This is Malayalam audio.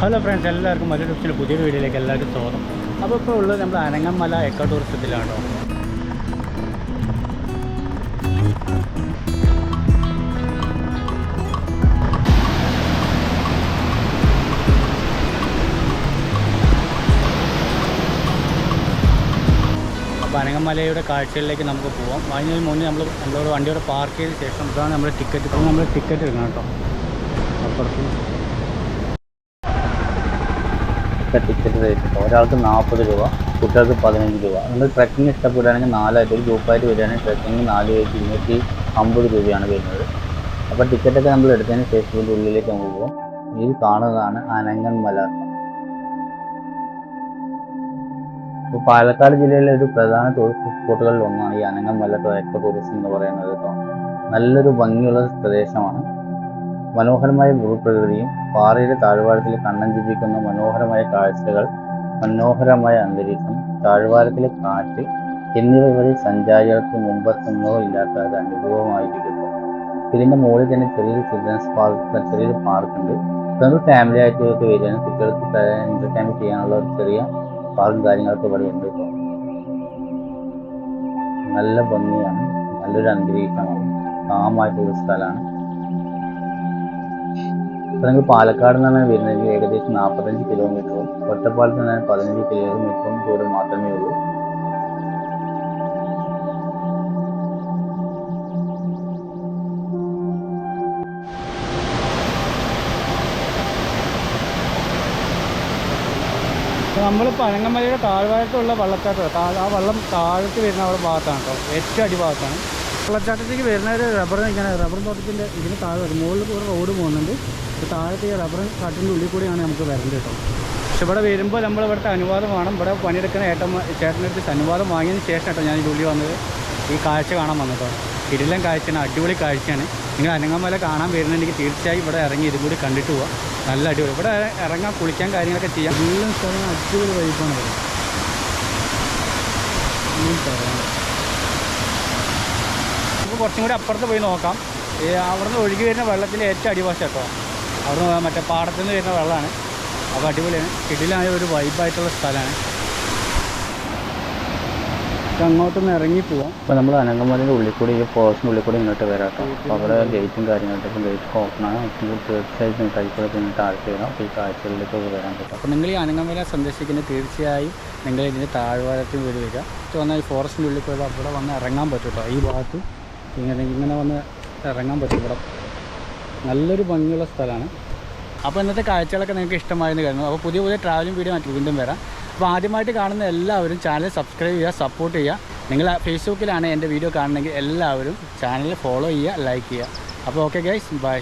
ഹലോ ഫ്രണ്ട്സ്, എല്ലാവർക്കും മറ്റൊരു ദിവസത്തിൻ്റെ പുതിയൊരു വീഡിയോയിലേക്ക് എല്ലാവർക്കും സ്വാഗതം. അപ്പോൾ ഇപ്പോൾ ഉള്ളത് നമ്മൾ അനങ്ങമല എക്കോ ടൂറിസത്തിലാണോ. അപ്പോൾ അനങ്ങമലയുടെ കാഴ്ചകളിലേക്ക് നമുക്ക് പോകാം. അതിന് മുന്നേ നമ്മളോട് വണ്ടിയോടെ പാർക്ക് ചെയ്ത ശേഷം ഇതാണ് നമ്മുടെ ടിക്കറ്റ്. ഇപ്പോൾ നമ്മൾ ടിക്കറ്റ് എടുക്കണം കേട്ടോ. അപ്പുറത്ത് ടിക്കറ്റ് റേറ്റ് ഒരാൾക്ക് 40 രൂപ, കുട്ടികൾക്ക് 15 രൂപ. നമ്മൾ ട്രക്കിംഗ് ഇഷ്ടപ്പെടുകയാണെങ്കിൽ 4 ഒരു ഗ്രൂപ്പായിട്ട് വരികയാണെങ്കിൽ ട്രക്കിംഗ് 4 250 രൂപയാണ് വരുന്നത്. അപ്പോൾ ടിക്കറ്റൊക്കെ നമ്മൾ എടുത്തതിന് ശേഷം ഇതിൻ്റെ ഉള്ളിലേക്ക് നമുക്ക് പോകും. ഇത് കാണുന്നതാണ് അനങ്ങമല. ഇപ്പോൾ പാലക്കാട് ജില്ലയിലെ ഒരു പ്രധാന ടൂറിസ്റ്റ് സ്പോട്ടുകളിൽ ഒന്നാണ് ഈ അനങ്ങമല എക്കോ ടൂറിസം എന്ന് പറയുന്നത് കേട്ടോ. നല്ലൊരു ഭംഗിയുള്ള പ്രദേശമാണ്. മനോഹരമായ ഭൂപ്രകൃതിയും പാറയുടെ താഴ്വാരത്തിൽ കണ്ണഞ്ചിപ്പിക്കുന്ന മനോഹരമായ കാഴ്ചകൾ, മനോഹരമായ അന്തരീക്ഷം, താഴ്വാരത്തിലെ കാറ്റ് എന്നിവ വഴി സഞ്ചാരികൾക്ക് മുമ്പത്തൊന്നോ ഇല്ലാത്ത ഒരു അനുഭവമായിരിക്കും. ഇതിൻ്റെ മുകളിൽ തന്നെ ചെറിയൊരു ചിൽഡ്രൻസ് പാർക്ക്, ചെറിയൊരു പാർക്കുണ്ട്. ഇതൊരു ഫാമിലി ആക്ടിവിറ്റി വരികയാണ്. കുട്ടികൾക്ക് എൻ്റർടൈൻ ചെയ്യാനുള്ള ഒരു ചെറിയ പാർക്കും കാര്യങ്ങളൊക്കെ ഇവിടെ ഉണ്ട് കേട്ടോ. നല്ല ഭംഗിയാണ്, നല്ലൊരു അന്തരീക്ഷമാണ്, കാമായിട്ടുള്ള സ്ഥലമാണ്. ഇപ്പോൾ നിങ്ങൾ പാലക്കാട് നിന്നാണ് വരുന്നതെങ്കിൽ ഏകദേശം 45 കിലോമീറ്ററും ഒറ്റപ്പാലത്ത് നിന്ന് 15 കിലോമീറ്ററും ദൂരം മാത്രമേ ഉള്ളൂ. നമ്മളിപ്പോൾ അനങ്ങമലയുടെ താഴ്വാരത്തുള്ള വെള്ളച്ചാട്ടം, ആ വെള്ളം താഴത്ത് വരുന്ന അവിടെ ഭാഗത്താണ് കേട്ടോ, ഏറ്റവും അടിഭാഗത്താണ്. വെള്ളച്ചാട്ടത്തേക്ക് വരുന്ന ഒരു റബ്ബർ തോട്ടത്തിൻ്റെ ഇതിന് താഴെ വരും. മുകളിൽ കൂടെ റോഡ് പോകുന്നുണ്ട്. താഴത്തെ ഈ റബ്ബർ കാട്ടിൻ്റെ ഉള്ളിൽ കൂടിയാണ് നമുക്ക് വരേണ്ടത് കേട്ടോ. പക്ഷെ ഇവിടെ വരുമ്പോൾ നമ്മളിവിടുത്തെ അനുവാദം വേണം. ഇവിടെ പണിയെടുക്കുന്ന ചേട്ടനടുത്ത് അനുവാദം വാങ്ങിയതിന് ശേഷം കേട്ടോ ഞാൻ ഉള്ളിൽ വന്നത് ഈ കാഴ്ച കാണാൻ വന്നിട്ടോ. കിടിലൻ കാഴ്ചയാണ്, അടിപൊളി കാഴ്ചയാണ്. നിങ്ങൾ അനങ്ങമല കാണാൻ വരുന്നുണ്ടെങ്കിൽ തീർച്ചയായും ഇവിടെ ഇറങ്ങി ഇതും കൂടി കണ്ടിട്ട് പോവാം. നല്ല അടിപൊളി. ഇവിടെ ഇറങ്ങാൻ കുളിക്കാൻ കാര്യങ്ങളൊക്കെ ചെയ്യാം. എല്ലാം സ്ഥലം അടിപൊളി വൈബാണ്. നമുക്ക് കുറച്ചും കൂടി അപ്പുറത്ത് പോയി നോക്കാം. അവിടുന്ന് ഒഴുകി വരുന്ന വെള്ളത്തിൻ്റെ ഏറ്റവും അടിവശം കേട്ടോ. അവിടുന്ന് മറ്റേ പാടത്തു നിന്ന് വരുന്ന വെള്ളമാണ്. അപ്പോൾ അടിപൊളിയാണ്, കിടിലായ ഒരു വൈബായിട്ടുള്ള സ്ഥലമാണ്. അങ്ങോട്ടൊന്ന് ഇറങ്ങി പോവാം. അപ്പോൾ നമ്മൾ അനങ്ങമലയുടെ ഉള്ളിൽ കൂടി, ഈ ഫോറസ്റ്റിൻ്റെ ഉള്ളിൽ കൂടി ഇങ്ങോട്ട് വരാം കേട്ടോ. അപ്പോൾ അവിടെ ഗേറ്റും കാര്യങ്ങളൊക്കെ, അപ്പോൾ ഗേറ്റ് ഓപ്പണാണ്. തീർച്ചയായിട്ടും കൈക്കൂടെ ഇങ്ങോട്ട് ആഴ്ച വരാം. അപ്പോൾ ഈ കാഴ്ചകളിലേക്കൊക്കെ വരാൻ പറ്റും. അപ്പോൾ നിങ്ങൾ ഈ അനങ്ങമല സന്ദർശിക്കുന്നത് തീർച്ചയായും നിങ്ങൾ ഇതിൻ്റെ താഴ്വാരത്തിൽ വരിക. വന്നാൽ ഈ ഫോറസ്റ്റിൻ്റെ ഉള്ളിൽ പോയി അവിടെ വന്ന് ഇറങ്ങാൻ പറ്റും കേട്ടോ. ഈ ഭാഗത്ത് ഇങ്ങനെ വന്ന് ഇറങ്ങാൻ പറ്റും. ഇവിടെ നല്ലൊരു ഭംഗിയുള്ള സ്ഥലമാണ്. അപ്പോൾ ഇന്നത്തെ കാഴ്ചകളൊക്കെ നിങ്ങൾക്ക് ഇഷ്ടമായെന്ന് കരുതുന്നു. അപ്പോൾ പുതിയ ട്രാവലിംഗ് വീഡിയോ മറ്റു വീണ്ടും വരാം. അപ്പോൾ ആദ്യമായിട്ട് കാണുന്ന എല്ലാവരും ചാനൽ സബ്സ്ക്രൈബ് ചെയ്യുക, സപ്പോർട്ട് ചെയ്യുക. നിങ്ങൾ ഫേസ്ബുക്കിലാണ് എൻ്റെ വീഡിയോ കാണണമെങ്കിൽ എല്ലാവരും ചാനൽ ഫോളോ ചെയ്യുക, ലൈക്ക് ചെയ്യുക. അപ്പോൾ ഓക്കെ ഗൈസ്, ബൈ.